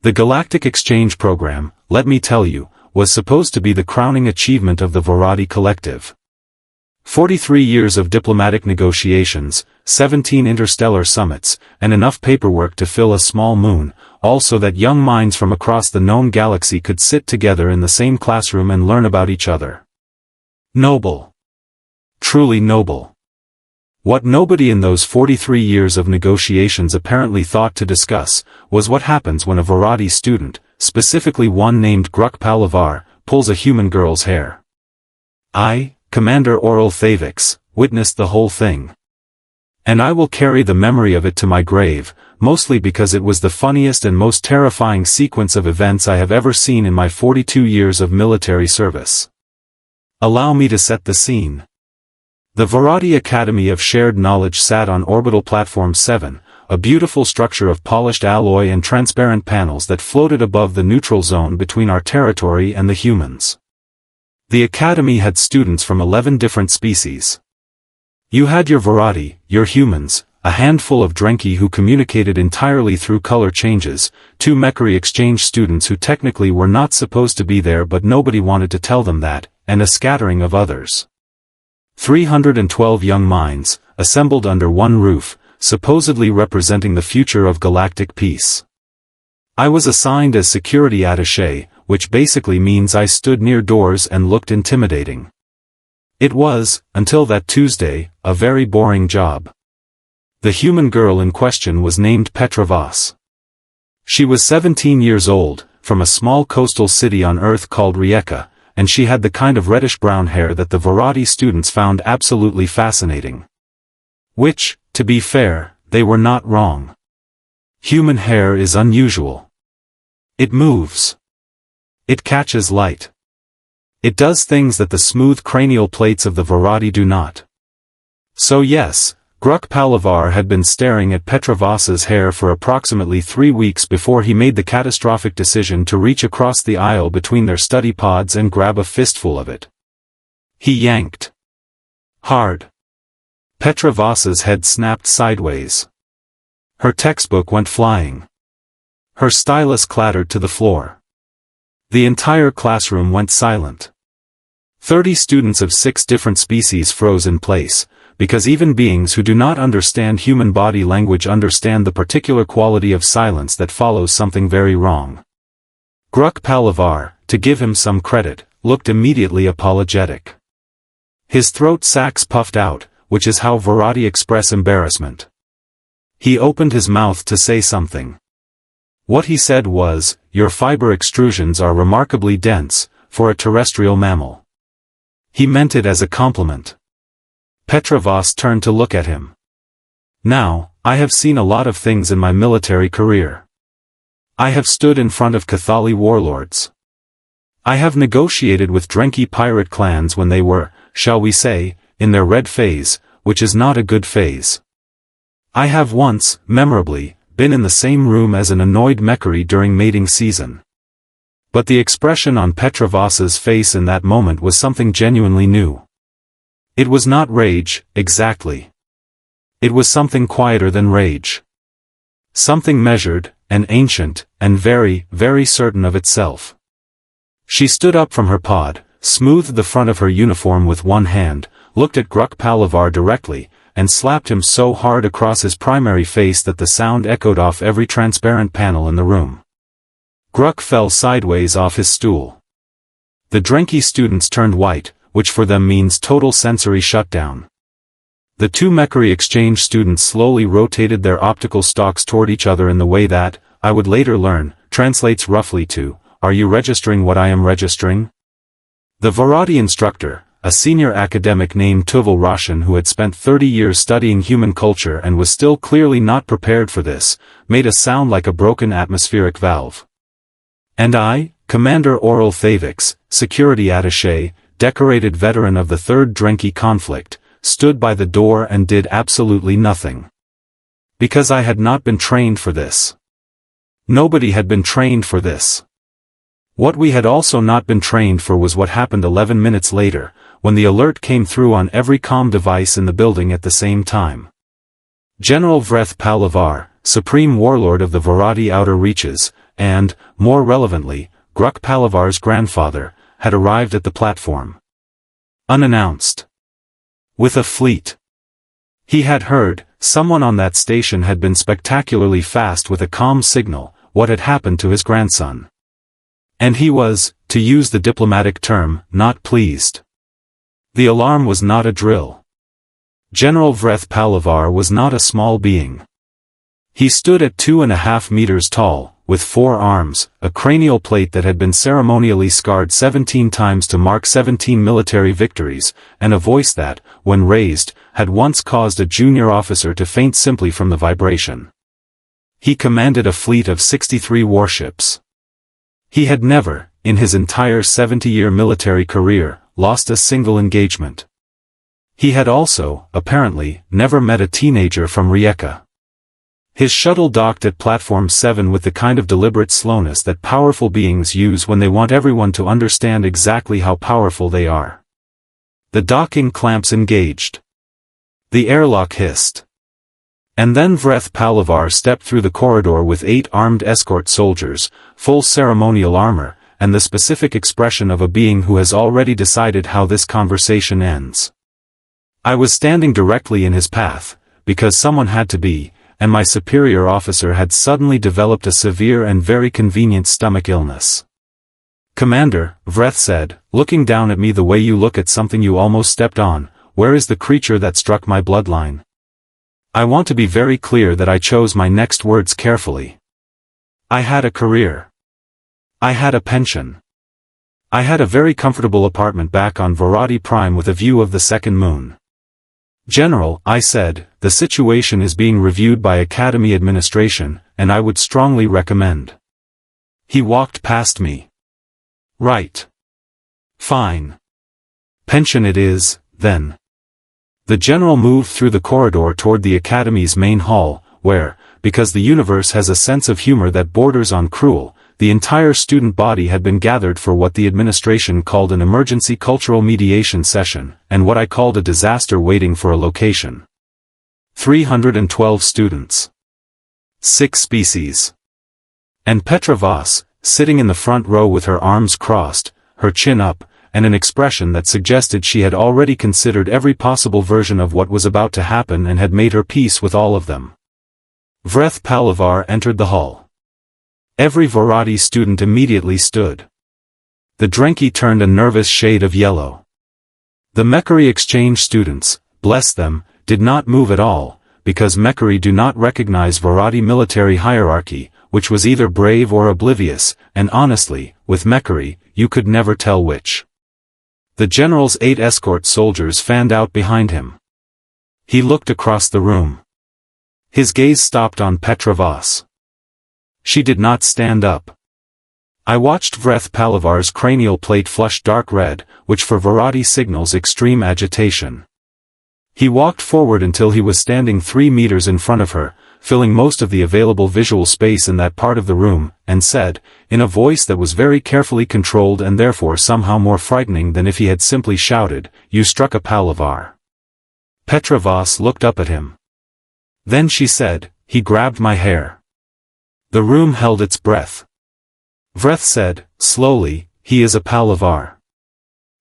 The Galactic Exchange Program, let me tell you, was supposed to be the crowning achievement of the Varadi Collective. 43 years of diplomatic negotiations, 17 interstellar summits, and enough paperwork to fill a small moon, all so that young minds from across the known galaxy could sit together in the same classroom and learn about each other. Noble. Truly noble. What nobody in those 43 years of negotiations apparently thought to discuss, was what happens when a Varadi student, specifically one named Vreth Pallavar, pulls a human girl's hair. I, Commander Orel witnessed the whole thing. And I will carry the memory of it to my grave, mostly because it was the funniest and most terrifying sequence of events I have ever seen in my 42 years of military service. Allow me to set the scene. The Varadi Academy of Shared Knowledge sat on Orbital Platform 7, a beautiful structure of polished alloy and transparent panels that floated above the neutral zone between our territory and the humans. The Academy had students from 11 different species. You had your Varadi, your humans, a handful of Drenki who communicated entirely through color changes, 2 Mechari exchange students who technically were not supposed to be there but nobody wanted to tell them that, and a scattering of others. 312 young minds, assembled under one roof, supposedly representing the future of galactic peace. I was assigned as security attaché, which basically means I stood near doors and looked intimidating. It was, until that Tuesday, a very boring job. The human girl in question was named Petra Voss. She was 17 years old, from a small coastal city on Earth called Rijeka, and she had the kind of reddish-brown hair that the Varadi students found absolutely fascinating. Which, to be fair, they were not wrong. Human hair is unusual. It moves. It catches light. It does things that the smooth cranial plates of the Varadi do not. So yes, Vreth Pallavar had been staring at Petra Voss's hair for approximately 3 weeks before he made the catastrophic decision to reach across the aisle between their study pods and grab a fistful of it. He yanked. Hard. Petra Voss's head snapped sideways. Her textbook went flying. Her stylus clattered to the floor. The entire classroom went silent. 30 students of 6 different species froze in place, because even beings who do not understand human body language understand the particular quality of silence that follows something very wrong. Vreth Pallavar, to give him some credit, looked immediately apologetic. His throat sacs puffed out, which is how Varadi express embarrassment. He opened his mouth to say something. What he said was, "Your fiber extrusions are remarkably dense, for a terrestrial mammal." He meant it as a compliment. Petra Voss turned to look at him. Now, I have seen a lot of things in my military career. I have stood in front of Cathali warlords. I have negotiated with Drenki pirate clans when they were, shall we say, in their red phase, which is not a good phase. I have once, memorably, been in the same room as an annoyed Mechari during mating season. But the expression on Petra Voss's face in that moment was something genuinely new. It was not rage, exactly. It was something quieter than rage. Something measured, and ancient, and very, very certain of itself. She stood up from her pod, smoothed the front of her uniform with one hand, looked at Vreth Pallavar directly, and slapped him so hard across his primary face that the sound echoed off every transparent panel in the room. Grukk fell sideways off his stool. The Drenki students turned white, which for them means total sensory shutdown. The 2 Mechari exchange students slowly rotated their optical stalks toward each other in the way that, I would later learn, translates roughly to, "Are you registering what I am registering?" The Varadi instructor, a senior academic named Tuval Roshan who had spent 30 years studying human culture and was still clearly not prepared for this, made a sound like a broken atmospheric valve. And I, Commander Orel, security attaché, decorated veteran of the 3rd Drenki conflict, stood by the door and did absolutely nothing. Because I had not been trained for this. Nobody had been trained for this. What we had also not been trained for was what happened 11 minutes later, when the alert came through on every comm device in the building at the same time. General Vreth Pallavar, Supreme Warlord of the Varadi Outer Reaches, and, more relevantly, Grukk Pallavar's grandfather, had arrived at the platform. Unannounced. With a fleet. He had heard, someone on that station had been spectacularly fast with a comm signal, what had happened to his grandson. And he was, to use the diplomatic term, not pleased. The alarm was not a drill. General Vreth Pallavar was not a small being. He stood at 2.5 meters tall, with 4 arms, a cranial plate that had been ceremonially scarred 17 times to mark 17 military victories, and a voice that, when raised, had once caused a junior officer to faint simply from the vibration. He commanded a fleet of 63 warships. He had never, in his entire 70-year military career, lost a single engagement. He had also, apparently, never met a teenager from Rijeka. His shuttle docked at Platform 7 with the kind of deliberate slowness that powerful beings use when they want everyone to understand exactly how powerful they are. The docking clamps engaged. The airlock hissed. And then Vreth Pallavar stepped through the corridor with 8 armed escort soldiers, full ceremonial armor, and the specific expression of a being who has already decided how this conversation ends. I was standing directly in his path, because someone had to be, and my superior officer had suddenly developed a severe and very convenient stomach illness. "Commander," Vreth said, looking down at me the way you look at something you almost stepped on, "where is the creature that struck my bloodline?" I want to be very clear that I chose my next words carefully. I had a career. I had a pension. I had a very comfortable apartment back on Varadi Prime with a view of the second moon. "General," I said, "the situation is being reviewed by Academy administration, and I would strongly recommend." He walked past me. "Right. Fine. Pension it is, then." The general moved through the corridor toward the Academy's main hall, where, because the universe has a sense of humor that borders on cruel, the entire student body had been gathered for what the administration called an emergency cultural mediation session, and what I called a disaster waiting for a location. 312 students. 6 species. And Petra Voss, sitting in the front row with her arms crossed, her chin up, and an expression that suggested she had already considered every possible version of what was about to happen and had made her peace with all of them. Vreth Pallavar entered the hall. Every Varadi student immediately stood. The Drenki turned a nervous shade of yellow. The Mekari exchange students, bless them, did not move at all, because Mekari do not recognize Varadi military hierarchy, which was either brave or oblivious, and honestly, with Mekari, you could never tell which. The general's 8 escort soldiers fanned out behind him. He looked across the room. His gaze stopped on Petra Voss. She did not stand up. I watched Vreth Pallavar's cranial plate flush dark red, which for Varadi signals extreme agitation. He walked forward until he was standing 3 meters in front of her, filling most of the available visual space in that part of the room, and said, in a voice that was very carefully controlled and therefore somehow more frightening than if he had simply shouted, "You struck a Pallavar." Petra Voss looked up at him. Then she said, "He grabbed my hair." The room held its breath. Vreth said, slowly, "He is a Pallavar."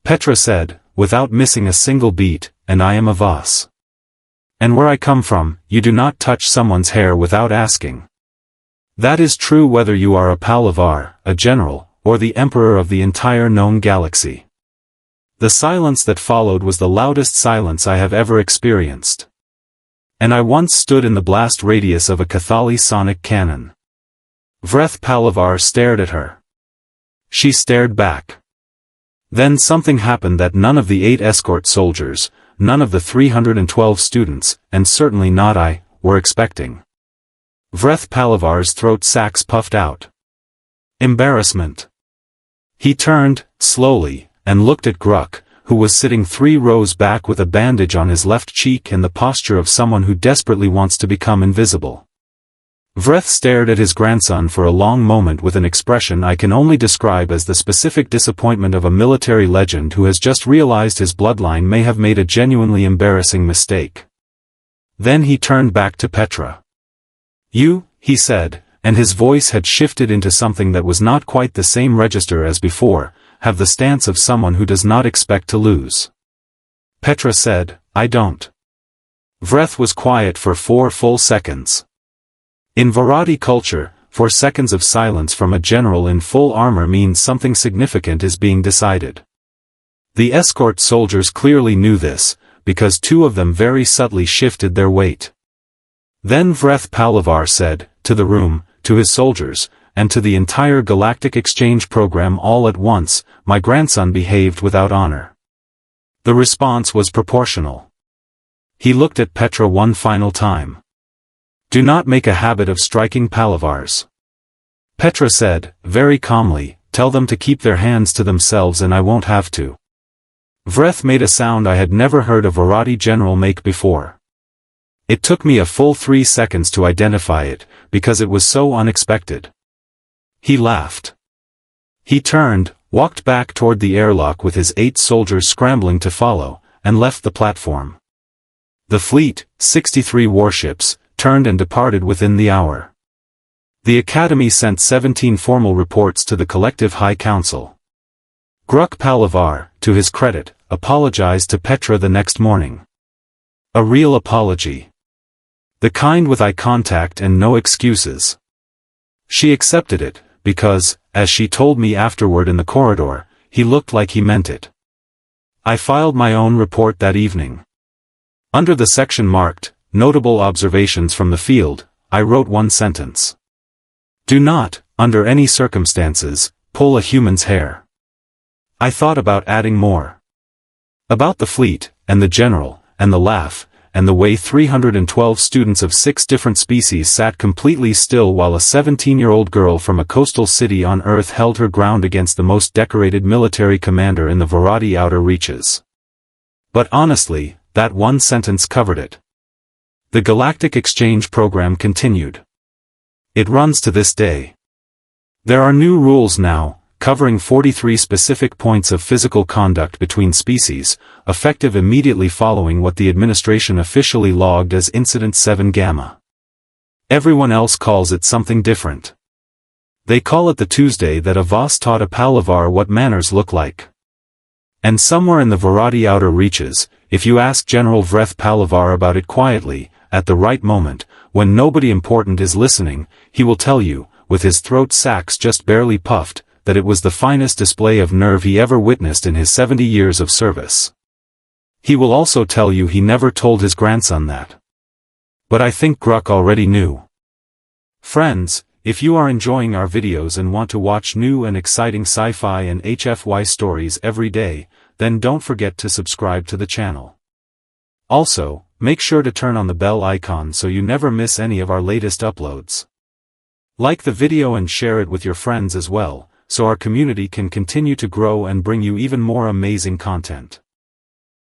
Petra said, without missing a single beat, "And I am a Voss. And where I come from, you do not touch someone's hair without asking. That is true whether you are a Pallavar, a general, or the emperor of the entire known galaxy." The silence that followed was the loudest silence I have ever experienced. And I once stood in the blast radius of a Cathali sonic cannon. Vreth Pallavar stared at her. She stared back. Then something happened that none of the 8 escort soldiers, none of the 312 students, and certainly not I, were expecting. Vreth Pallavar's throat sacs puffed out. Embarrassment. He turned, slowly, and looked at Grukk, who was sitting 3 rows back with a bandage on his left cheek and the posture of someone who desperately wants to become invisible. Vreth stared at his grandson for a long moment with an expression I can only describe as the specific disappointment of a military legend who has just realized his bloodline may have made a genuinely embarrassing mistake. Then he turned back to Petra. "You," he said, and his voice had shifted into something that was not quite the same register as before, have the stance of someone who does not expect to lose. Petra said, I don't. Vreth was quiet for 4 full seconds. In Varadi culture, 4 seconds of silence from a general in full armor means something significant is being decided. The escort soldiers clearly knew this, because 2 of them very subtly shifted their weight. Then Vreth Pallavar said, to the room, to his soldiers, and to the entire Galactic exchange program all at once, my grandson behaved without honor. The response was proportional. He looked at Petra one final time. Do not make a habit of striking Pallavars. Petra said, very calmly, tell them to keep their hands to themselves and I won't have to. Vreth made a sound I had never heard a Varadi general make before. It took me a full 3 seconds to identify it, because it was so unexpected. He laughed. He turned, walked back toward the airlock with his 8 soldiers scrambling to follow, and left the platform. The fleet, 63 warships, turned and departed within the hour. The Academy sent 17 formal reports to the Collective High Council. Grukk Pallavar, to his credit, apologized to Petra the next morning. A real apology. The kind with eye contact and no excuses. She accepted it, because, as she told me afterward in the corridor, he looked like he meant it. I filed my own report that evening. Under the section marked, Notable Observations from the Field, I wrote 1 sentence. Do not, under any circumstances, pull a human's hair. I thought about adding more. About the fleet, and the general, and the laugh, and the way 312 students of 6 different species sat completely still while a 17-year-old girl from a coastal city on Earth held her ground against the most decorated military commander in the Varadi outer reaches. But honestly, that 1 sentence covered it. The Galactic exchange program continued. It runs to this day. There are new rules now, covering 43 specific points of physical conduct between species, effective immediately following what the administration officially logged as Incident 7 Gamma. Everyone else calls it something different. They call it the Tuesday that a Voss taught a Pallavar what manners look like. And somewhere in the Varadi outer reaches, if you ask General Vreth Pallavar about it quietly, at the right moment, when nobody important is listening, he will tell you, with his throat sacs just barely puffed, that it was the finest display of nerve he ever witnessed in his 70 years of service. He will also tell you he never told his grandson that. But I think Grukk already knew. Friends, if you are enjoying our videos and want to watch new and exciting sci-fi and HFY stories every day, then don't forget to subscribe to the channel. Also, make sure to turn on the bell icon so you never miss any of our latest uploads. Like the video and share it with your friends as well, so our community can continue to grow and bring you even more amazing content.